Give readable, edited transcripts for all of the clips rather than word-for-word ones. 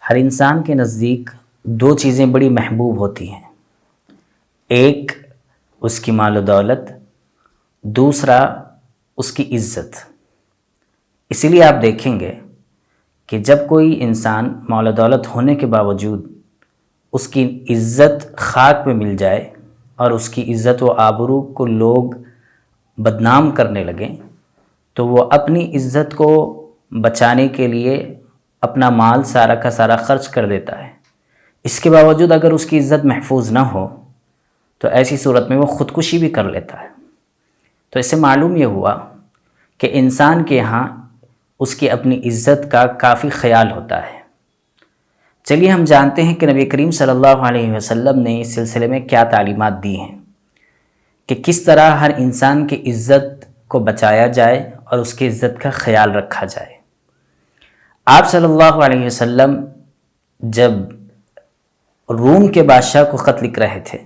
ہر انسان کے نزدیک دو چیزیں بڑی محبوب ہوتی ہیں، ایک اس کی مال و دولت، دوسرا اس کی عزت۔ اسی لیے آپ دیکھیں گے کہ جب کوئی انسان مال و دولت ہونے کے باوجود اس کی عزت خاک میں مل جائے اور اس کی عزت و آبرو کو لوگ بدنام کرنے لگیں تو وہ اپنی عزت کو بچانے کے لیے اپنا مال سارا کا سارا خرچ کر دیتا ہے۔ اس کے باوجود اگر اس کی عزت محفوظ نہ ہو تو ایسی صورت میں وہ خودکشی بھی کر لیتا ہے۔ تو اس سے معلوم یہ ہوا کہ انسان کے ہاں اس کی اپنی عزت کا کافی خیال ہوتا ہے۔ چلیے ہم جانتے ہیں کہ نبی کریم صلی اللہ علیہ وسلم نے اس سلسلے میں کیا تعلیمات دی ہیں کہ کس طرح ہر انسان کی عزت کو بچایا جائے اور اس کی عزت کا خیال رکھا جائے۔ آپ صلی اللہ علیہ وسلم جب روم کے بادشاہ کو خط لکھ رہے تھے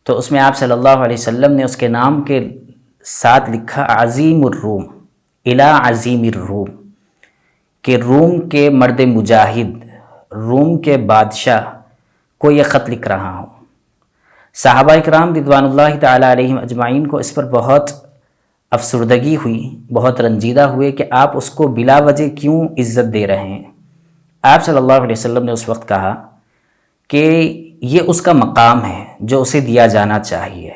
تو اس میں آپ صلی اللہ علیہ وسلم نے اس کے نام کے ساتھ لکھا عظیم الروم، الی عظیم الروم، کہ روم کے مرد مجاہد، روم کے بادشاہ کو یہ خط لکھ رہا ہوں۔ صحابہ اکرام رضوان اللہ تعالی علیہم اجمعین کو اس پر بہت افسردگی ہوئی، بہت رنجیدہ ہوئے کہ آپ اس کو بلا وجہ کیوں عزت دے رہے ہیں۔ آپ صلی اللہ علیہ وسلم نے اس وقت کہا کہ یہ اس کا مقام ہے جو اسے دیا جانا چاہیے،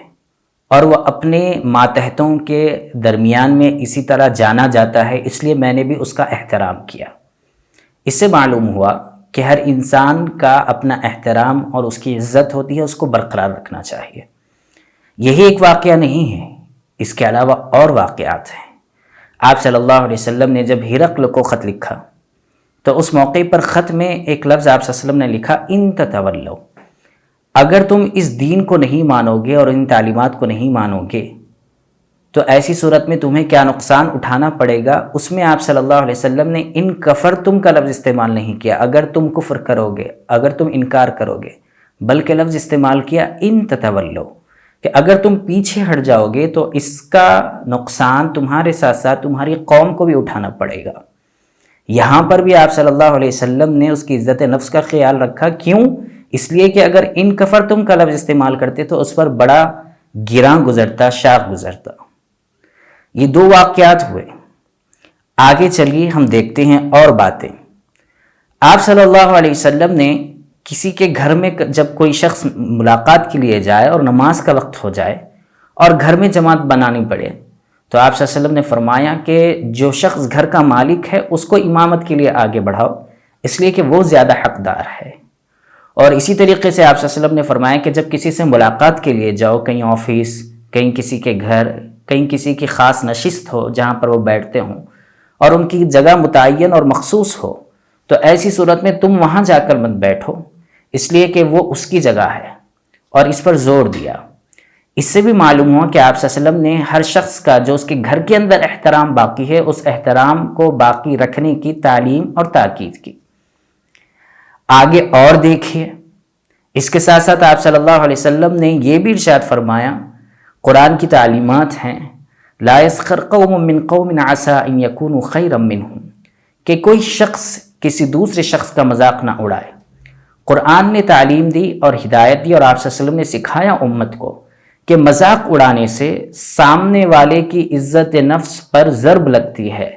اور وہ اپنے ماتحتوں کے درمیان میں اسی طرح جانا جاتا ہے، اس لیے میں نے بھی اس کا احترام کیا۔ اس سے معلوم ہوا کہ ہر انسان کا اپنا احترام اور اس کی عزت ہوتی ہے، اس کو برقرار رکھنا چاہیے۔ یہی ایک واقعہ نہیں ہے، اس کے علاوہ اور واقعات ہیں۔ آپ صلی اللہ علیہ وسلم نے جب ہرقل کو خط لکھا تو اس موقع پر خط میں ایک لفظ آپ صلی اللہ علیہ وسلم نے لکھا، ان تتولوا، اگر تم اس دین کو نہیں مانو گے اور ان تعلیمات کو نہیں مانو گے تو ایسی صورت میں تمہیں کیا نقصان اٹھانا پڑے گا۔ اس میں آپ صلی اللہ علیہ وسلم نے ان کفرتم کا لفظ استعمال نہیں کیا، اگر تم کفر کرو گے، اگر تم انکار کرو گے، بلکہ لفظ استعمال کیا ان تتولوا، کہ اگر تم پیچھے ہٹ جاؤ گے تو اس کا نقصان تمہارے ساتھ ساتھ تمہاری قوم کو بھی اٹھانا پڑے گا۔ یہاں پر بھی آپ صلی اللہ علیہ وسلم نے اس کی عزت نفس کا خیال رکھا۔ کیوں؟ اس لیے کہ اگر ان کفرتم کا لفظ استعمال کرتے تو اس پر بڑا گراں گزرتا، شاق گزرتا۔ یہ دو واقعات ہوئے۔ آگے چلیے ہم دیکھتے ہیں اور باتیں۔ آپ صلی اللہ علیہ وسلم نے کسی کے گھر میں جب کوئی شخص ملاقات کے لیے جائے اور نماز کا وقت ہو جائے اور گھر میں جماعت بنانی پڑے تو آپ صلی اللہ علیہ وسلم نے فرمایا کہ جو شخص گھر کا مالک ہے اس کو امامت کے لیے آگے بڑھاؤ، اس لیے کہ وہ زیادہ حقدار ہے۔ اور اسی طریقے سے آپ صلی اللہ علیہ وسلم نے فرمایا کہ جب کسی سے ملاقات کے لیے جاؤ، کہیں آفس، کہیں کسی کے گھر، کہیں کسی کی خاص نشست ہو جہاں پر وہ بیٹھتے ہوں اور ان کی جگہ متعین اور مخصوص ہو، تو ایسی صورت میں تم وہاں جا کر مت بیٹھو، اس لیے کہ وہ اس کی جگہ ہے، اور اس پر زور دیا۔ اس سے بھی معلوم ہوا کہ آپ صلی اللہ علیہ وسلم نے ہر شخص کا جو اس کے گھر کے اندر احترام باقی ہے، اس احترام کو باقی رکھنے کی تعلیم اور تاکید کی۔ آگے اور دیکھیے، اس کے ساتھ ساتھ آپ صلی اللہ علیہ وسلم نے یہ بھی ارشاد فرمایا، قرآن کی تعلیمات ہیں، لا يسخر قوم من قوم عسى ان يكونوا خيرا منهم، کہ کوئی شخص کسی دوسرے شخص کا مذاق نہ اڑائے۔ قرآن نے تعلیم دی اور ہدایت دی، اور آپ صلی اللہ علیہ وسلم نے سکھایا امت کو کہ مذاق اڑانے سے سامنے والے کی عزت نفس پر ضرب لگتی ہے،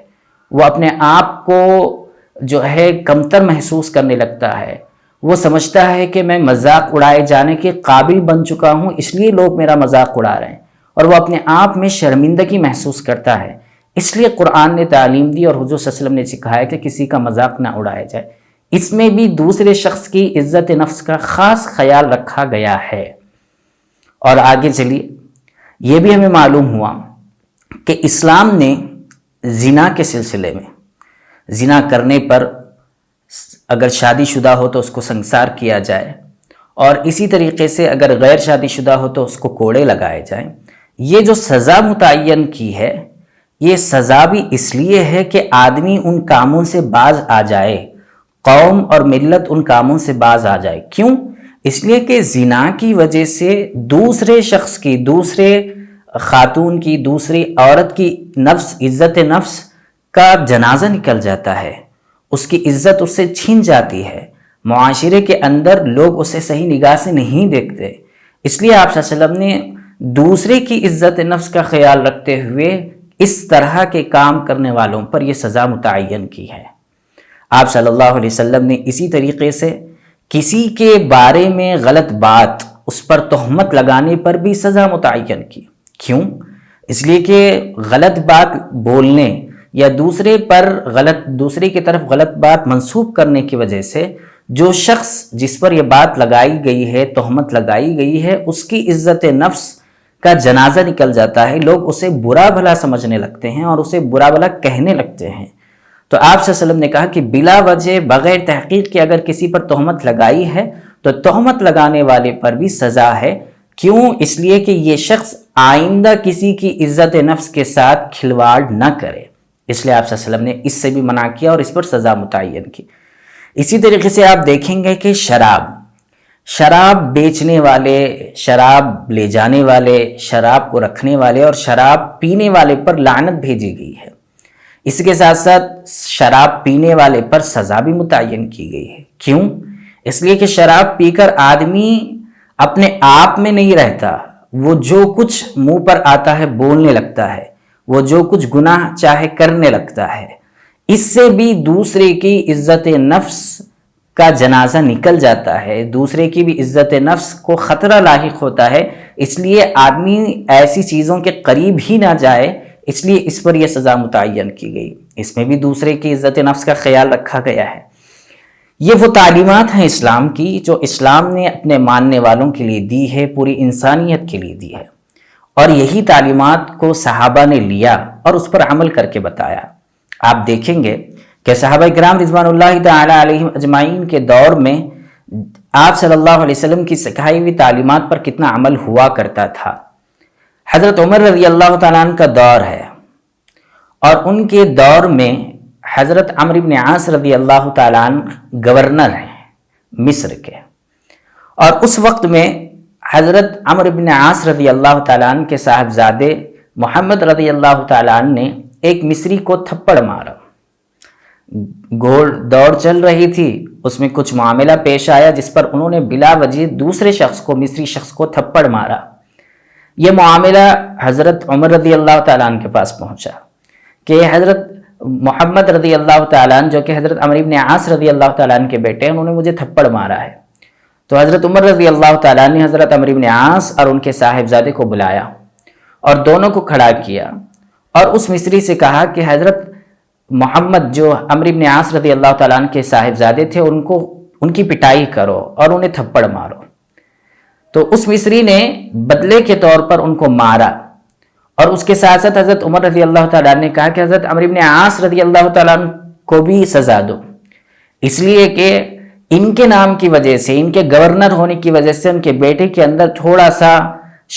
وہ اپنے آپ کو جو ہے کمتر محسوس کرنے لگتا ہے، وہ سمجھتا ہے کہ میں مذاق اڑائے جانے کے قابل بن چکا ہوں، اس لیے لوگ میرا مذاق اڑا رہے ہیں، اور وہ اپنے آپ میں شرمندگی محسوس کرتا ہے۔ اس لیے قرآن نے تعلیم دی اور حضور صلی اللہ علیہ وسلم نے سکھایا کہ کسی کا مذاق نہ اڑایا جائے۔ اس میں بھی دوسرے شخص کی عزت نفس کا خاص خیال رکھا گیا ہے۔ اور آگے چلیے، یہ بھی ہمیں معلوم ہوا کہ اسلام نے زنا کے سلسلے میں، زنا کرنے پر اگر شادی شدہ ہو تو اس کو سنسار کیا جائے، اور اسی طریقے سے اگر غیر شادی شدہ ہو تو اس کو کوڑے لگائے جائیں۔ یہ جو سزا متعین کی ہے، یہ سزا بھی اس لیے ہے کہ آدمی ان کاموں سے باز آ جائے، قوم اور ملت ان کاموں سے باز آ جائے۔ کیوں؟ اس لیے کہ زنا کی وجہ سے دوسرے شخص کی، دوسرے خاتون کی، دوسری عورت کی نفس، عزت نفس کا جنازہ نکل جاتا ہے، اس کی عزت اس سے چھین جاتی ہے، معاشرے کے اندر لوگ اسے صحیح نگاہ سے نہیں دیکھتے۔ اس لیے آپ صلی اللہ علیہ وسلم نے دوسرے کی عزت نفس کا خیال رکھتے ہوئے اس طرح کے کام کرنے والوں پر یہ سزا متعین کی ہے۔ آپ صلی اللہ علیہ وسلم نے اسی طریقے سے کسی کے بارے میں غلط بات، اس پر تہمت لگانے پر بھی سزا متعین کی۔ کیوں؟ اس لیے کہ غلط بات بولنے یا دوسرے کی طرف غلط بات منسوب کرنے کی وجہ سے جو شخص جس پر یہ بات لگائی گئی ہے، تہمت لگائی گئی ہے، اس کی عزت نفس کا جنازہ نکل جاتا ہے، لوگ اسے برا بھلا سمجھنے لگتے ہیں اور اسے برا بھلا کہنے لگتے ہیں۔ تو آپ صلی اللہ علیہ وسلم نے کہا کہ بلا وجہ بغیر تحقیق کے اگر کسی پر تہمت لگائی ہے تو تہمت لگانے والے پر بھی سزا ہے۔ کیوں؟ اس لیے کہ یہ شخص آئندہ کسی کی عزت نفس کے ساتھ کھلواڑ نہ کرے، اس لیے آپ صلی اللہ علیہ وسلم نے اس سے بھی منع کیا اور اس پر سزا متعین کی۔ اسی طریقے سے آپ دیکھیں گے کہ شراب بیچنے والے، شراب لے جانے والے، شراب کو رکھنے والے اور شراب پینے والے پر لعنت بھیجی گئی ہے۔ اس کے ساتھ ساتھ شراب پینے والے پر سزا بھی متعین کی گئی ہے۔ کیوں؟ اس لیے کہ شراب پی کر آدمی اپنے آپ میں نہیں رہتا، وہ جو کچھ منہ پر آتا ہے بولنے لگتا ہے، وہ جو کچھ گناہ چاہے کرنے لگتا ہے۔ اس سے بھی دوسرے کی عزت نفس کا جنازہ نکل جاتا ہے، دوسرے کی بھی عزت نفس کو خطرہ لاحق ہوتا ہے۔ اس لیے آدمی ایسی چیزوں کے قریب ہی نہ جائے، اس لیے اس پر یہ سزا متعین کی گئی۔ اس میں بھی دوسرے کی عزت نفس کا خیال رکھا گیا ہے۔ یہ وہ تعلیمات ہیں اسلام کی جو اسلام نے اپنے ماننے والوں کے لیے دی ہے، پوری انسانیت کے لیے دی ہے، اور یہی تعلیمات کو صحابہ نے لیا اور اس پر عمل کر کے بتایا۔ آپ دیکھیں گے کہ صحابہ کرام رضوان اللہ تعالی علیہم اجمعین کے دور میں آپ صلی اللہ علیہ وسلم کی سکھائی ہوئی تعلیمات پر کتنا عمل ہوا کرتا تھا۔ حضرت عمر رضی اللہ تعالیٰ عنہ کا دور ہے اور ان کے دور میں حضرت عمرو بن عاص رضی اللہ تعالیٰ عنہ گورنر ہیں مصر کے، اور اس وقت میں حضرت عمرو بن عاص رضی اللہ تعالیٰ عنہ کے صاحبزادے محمد رضی اللہ تعالیٰ عنہ نے ایک مصری کو تھپڑ مارا۔ دوڑ چل رہی تھی، اس میں کچھ معاملہ پیش آیا جس پر انہوں نے بلا وجہ دوسرے شخص کو، مصری شخص کو تھپڑ مارا۔ یہ معاملہ حضرت عمر رضی اللہ تعالیٰ عنہ کے پاس پہنچا کہ حضرت محمد رضی اللہ تعالیٰ عنہ جو کہ حضرت عمرو بن عاص رضی اللہ تعالیٰ عنہ کے بیٹے ہیں، انہوں نے مجھے تھپڑ مارا ہے۔ تو حضرت عمر رضی اللہ تعالیٰ عنہ نے حضرت عمرو بن عاص اور ان کے صاحبزادے کو بلایا اور دونوں کو کھڑا کیا اور اس مصری سے کہا کہ حضرت محمد جو عمرو بن عاص رضی اللہ تعالیٰ عنہ کے صاحبزادے تھے ان کی پٹائی کرو اور انہیں تھپڑ مارو۔ تو اس مصری نے بدلے کے طور پر ان کو مارا، اور اس کے ساتھ ساتھ حضرت عمر رضی اللہ تعالیٰ عنہ نے کہا کہ حضرت عمرو بن عاص رضی اللہ تعالیٰ عنہ کو بھی سزا دو، اس لیے کہ ان کے نام کی وجہ سے، ان کے گورنر ہونے کی وجہ سے ان کے بیٹے کے اندر تھوڑا سا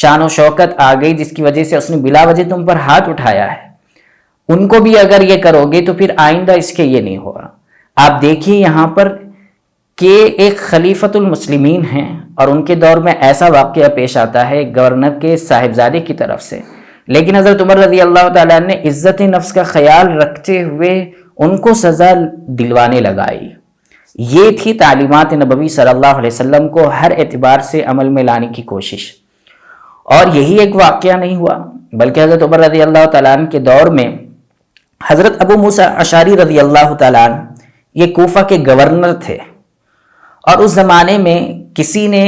شان و شوکت آ گئی، جس کی وجہ سے اس نے بلا وجہ تم پر ہاتھ اٹھایا ہے۔ ان کو بھی اگر یہ کرو گے تو پھر آئندہ اس کے یہ نہیں ہوگا۔ آپ دیکھیے یہاں پر کہ ایک خلیفۃ المسلمین ہیں اور ان کے دور میں ایسا واقعہ پیش آتا ہے گورنر کے صاحبزادے کی طرف سے، لیکن حضرت عمر رضی اللہ تعالیٰ نے عزت نفس کا خیال رکھتے ہوئے ان کو سزا دلوانے لگائی۔ یہ تھی تعلیمات نبوی صلی اللہ علیہ وسلم کو ہر اعتبار سے عمل میں لانے کی کوشش۔ اور یہی ایک واقعہ نہیں ہوا، بلکہ حضرت عمر رضی اللہ تعالیٰ عنہ کے دور میں حضرت ابو موسیٰ اشعری رضی اللہ تعالیٰ عنہ یہ کوفہ کے گورنر تھے، اور اس زمانے میں کسی نے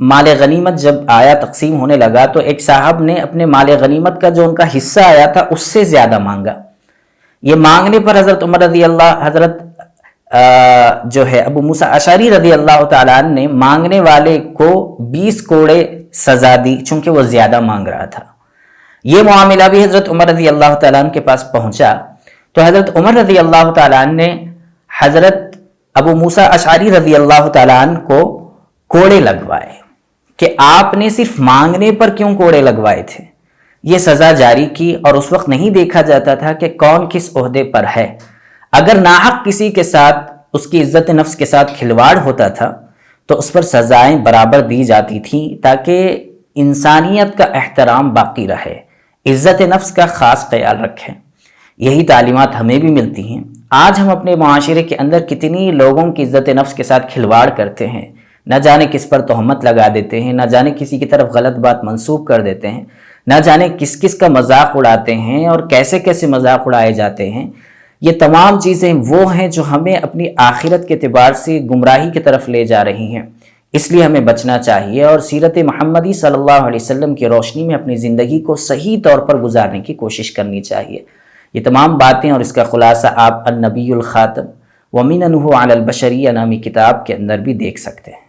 مال غنیمت جب آیا تقسیم ہونے لگا تو ایک صاحب نے اپنے مال غنیمت کا جو ان کا حصہ آیا تھا اس سے زیادہ مانگا۔ یہ مانگنے پر حضرت جو ہے ابو موسیٰ اشعری رضی اللہ تعالیٰ عنہ نے مانگنے والے کو 20 کوڑے سزا دی، چونکہ وہ زیادہ مانگ رہا تھا۔ یہ معاملہ بھی حضرت عمر رضی اللہ تعالیٰ عنہ کے پاس پہنچا تو حضرت عمر رضی اللہ تعالیٰ عنہ نے حضرت ابو موسیٰ اشعری رضی اللہ تعالیٰ عنہ کو کوڑے لگوائے کہ آپ نے صرف مانگنے پر کیوں کوڑے لگوائے تھے۔ یہ سزا جاری کی، اور اس وقت نہیں دیکھا جاتا تھا کہ کون کس عہدے پر ہے۔ اگر ناحق کسی کے ساتھ، اس کی عزت نفس کے ساتھ کھلواڑ ہوتا تھا تو اس پر سزائیں برابر دی جاتی تھیں تاکہ انسانیت کا احترام باقی رہے، عزت نفس کا خاص خیال رکھیں۔ یہی تعلیمات ہمیں بھی ملتی ہیں۔ آج ہم اپنے معاشرے کے اندر کتنی لوگوں کی عزت نفس کے ساتھ کھلواڑ کرتے ہیں، نہ جانے کس پر تہمت لگا دیتے ہیں، نہ جانے کسی کی طرف غلط بات منسوب کر دیتے ہیں، نہ جانے کس کس کا مذاق اڑاتے ہیں اور کیسے کیسے مذاق اڑائے جاتے ہیں۔ یہ تمام چیزیں وہ ہیں جو ہمیں اپنی آخرت کے اعتبار سے گمراہی کی طرف لے جا رہی ہیں، اس لیے ہمیں بچنا چاہیے اور سیرت محمدی صلی اللہ علیہ وسلم کی روشنی میں اپنی زندگی کو صحیح طور پر گزارنے کی کوشش کرنی چاہیے۔ یہ تمام باتیں اور اس کا خلاصہ آپ النبی الخاتم ومننہ علی البشریہ نامی کتاب کے اندر بھی دیکھ سکتے ہیں۔